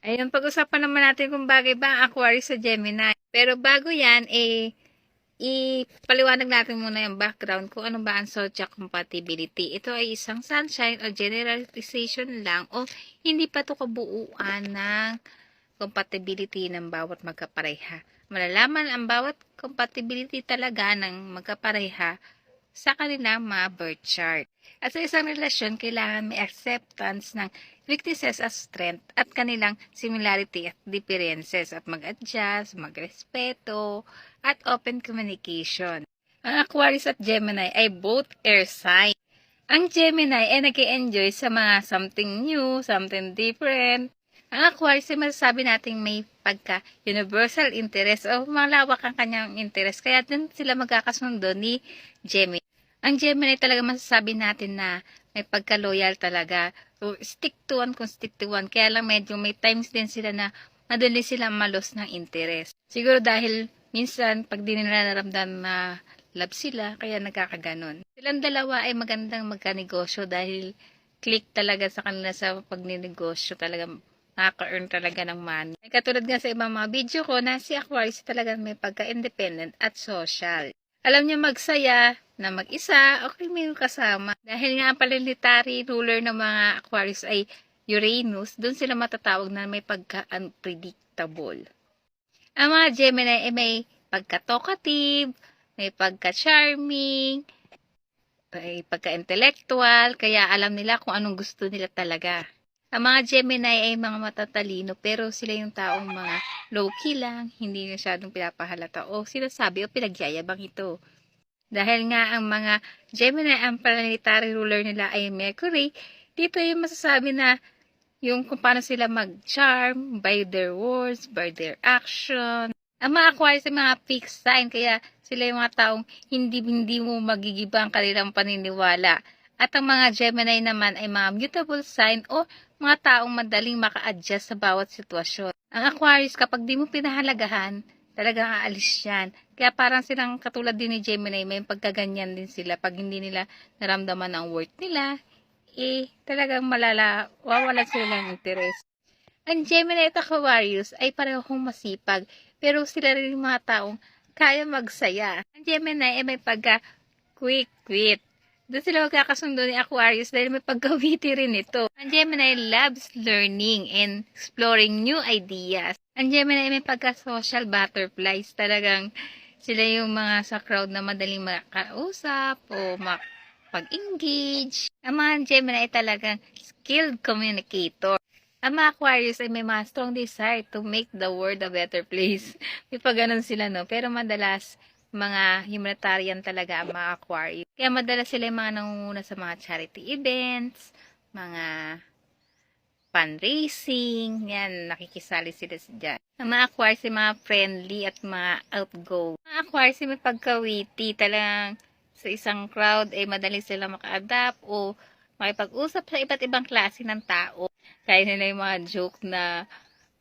Ayun, pag-usapan naman natin kung bagay ba ang Aquarius sa Gemini. Pero bago yan, ipaliwanag natin muna yung background kung ano ba ang zodiac compatibility. Ito ay isang sunshine o generalization lang o hindi pa ito kabuuan ng compatibility ng bawat magkapareha. Malalaman ang bawat compatibility talaga ng magkapareha sa kanilang mga birth chart. At sa isang relasyon, kailangan may acceptance ng weaknesses as strength at kanilang similarity at differences at mag-adjust, magrespeto, at open communication. Ang Aquarius at Gemini ay both air sign. Ang Gemini ay nag-enjoy sa mga something new, something different. Ang Aquarius ay masasabi nating may pagka-universal interest o malawak ang kanyang interest. Kaya din sila magkakasundo ni Gemini. Ang Gemini talaga masasabi natin na may pagka-loyal talaga. So, stick to one kung stick to one. Kaya lang medyo may times din sila na madali sila malos ng interest. Siguro dahil minsan pag di nila naramdaman na love sila, kaya nagkakaganon. Silang dalawa ay magandang magkanegosyo dahil click talaga sa kanila sa pagninegosyo. Talaga nakaka-earn talaga ng money. Katulad nga sa ibang mga video ko na si Aquarius talaga may pagka-independent at social. Alam niya magsaya na mag-isa, okay may kasama. Dahil nga ang planetary ruler ng mga Aquarius ay Uranus, doon sila matatawag na may pagka-unpredictable. Ang mga Gemini ay may pagka-talkative, may pagka-charming, may pagka-intellectual, kaya alam nila kung anong gusto nila talaga. Ang mga Gemini ay mga matatalino pero sila yung taong mga low-key lang, hindi masyadong pinapahalata o sinasabi o pinagyayabang ito. Dahil nga ang mga Gemini, ang planetary ruler nila ay Mercury, dito yung masasabi na yung kung paano sila mag-charm by their words, by their action. Ang mga Aquarius ay mga fixed sign, kaya sila yung mga taong hindi mo magigiba ang kanilang paniniwala. At ang mga Gemini naman ay mga mutable sign o mga taong madaling maka-adjust sa bawat sitwasyon. Ang Aquarius, kapag di mo pinahalagahan, talagang aalis yan. Kaya parang silang katulad din ni Gemini, may pagkaganyan din sila. Pag hindi nila naramdaman ang worth nila, talagang wawalan sila ng interest. Ang Gemini at Aquarius ay parehong masipag, pero sila rin yung mga taong kaya magsaya. Ang Gemini ay may pagka-quick-wit. Doon sila magkakasundo ni Aquarius dahil may pagkawiti rin ito. Ang Gemini loves learning and exploring new ideas. Ang Gemini ay may pagka-social butterflies. Talagang sila yung mga sa crowd na madaling makausap o pag-engage. Ang mga Gemini ay talagang skilled communicator. Ang mga Aquarius ay may mga strong desire to make the world a better place. May pa ganun sila, no? Pero madalas, mga humanitarian talaga ang mga Aquarius. Kaya madalas sila yung mga nangunguna sa mga charity events, mga fundraising, yan, nakikisali sila dyan. Ang mga Aquarius ay mga friendly at mga outgoing. Mga Aquarius ay may pagkawiti, talagang sa isang crowd ay madali sila maka-adapt o makipag-usap sa iba't ibang klase ng tao. Kaya nila yung mga joke na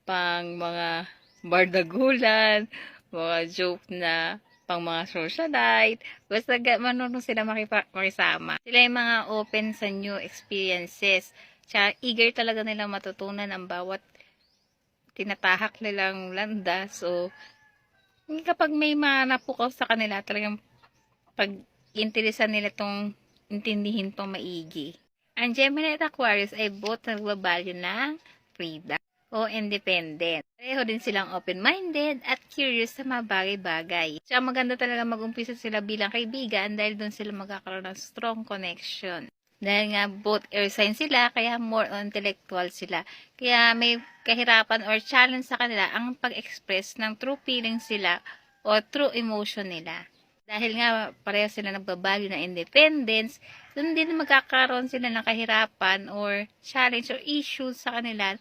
pang mga bardagulan, mga joke na pang mga socialite, basta marunong sila makisama. Sila yung mga open sa new experiences. Tsaka eager talaga nilang matutunan ang bawat tinatahak nilang landas. So, kapag may mga napukaw sa kanila, talagang pag-interesan nila tong intindihin tong maigi. Ang Gemini at Aquarius ay both nagbabalyo ng freedom o independent. Pareho din silang open-minded at curious sa mga bagay-bagay. Tsaka maganda talaga mag-umpisa sila bilang kaibigan dahil doon sila magkakaroon ng strong connection. Dahil nga both air sign sila, kaya more on intellectual sila. Kaya may kahirapan or challenge sa kanila ang pag-express ng true feelings sila o true emotion nila. Dahil nga pareho sila nagbabalyo ng independence, doon din magkakaroon sila ng kahirapan or challenge or issues sa kanila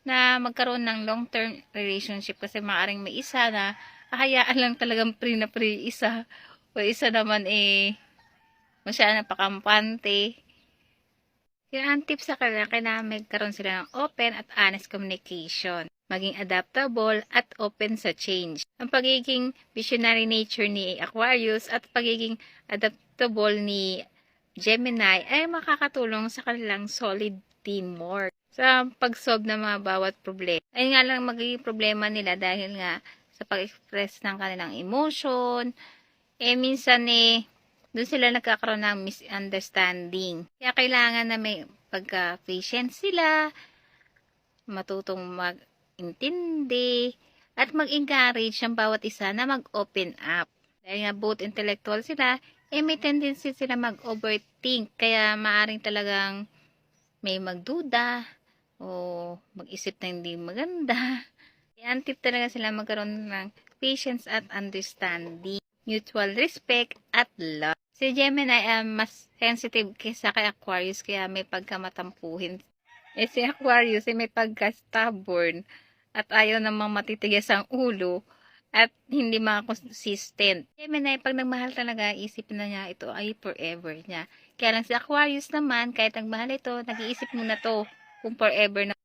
na magkaroon ng long-term relationship kasi maaaring may isa na hayaan lang talagang pre na pre isa o isa naman masyadong napakampante. Kaya ang tips sa kanila, kailangan magkaroon sila ng open at honest communication, maging adaptable at open sa change. Ang pagiging visionary nature ni Aquarius at pagiging adaptable ni Gemini ay makakatulong sa kanilang solid teamwork. sa pag-solve ng mga bawat problema. Ayun nga lang magiging problema nila dahil nga sa pag-express ng kanilang emotion, minsan doon sila nagkakaroon ng misunderstanding. Kaya kailangan na may pagka-patient sila, matutong mag-intindi, at mag-encourage ang bawat isa na mag-open up. Dahil nga both intellectual sila, may tendency sila mag-overthink. Kaya maaring talagang may magduda o mag-isip na hindi maganda. I-antip talaga sila magkaroon ng patience at understanding, mutual respect at love. Si Gemini ay mas sensitive kaysa kay Aquarius kaya may pagkamatampuhin. Si Aquarius ay may pagka-stubborn at ayaw namang matitigas ang ulo at hindi consistent. Gemini, pag nagmahal talaga, isipin na niya ito ay forever niya. Kaya lang si Aquarius naman, kahit nagmahal ito, nag-iisip muna to kung forever na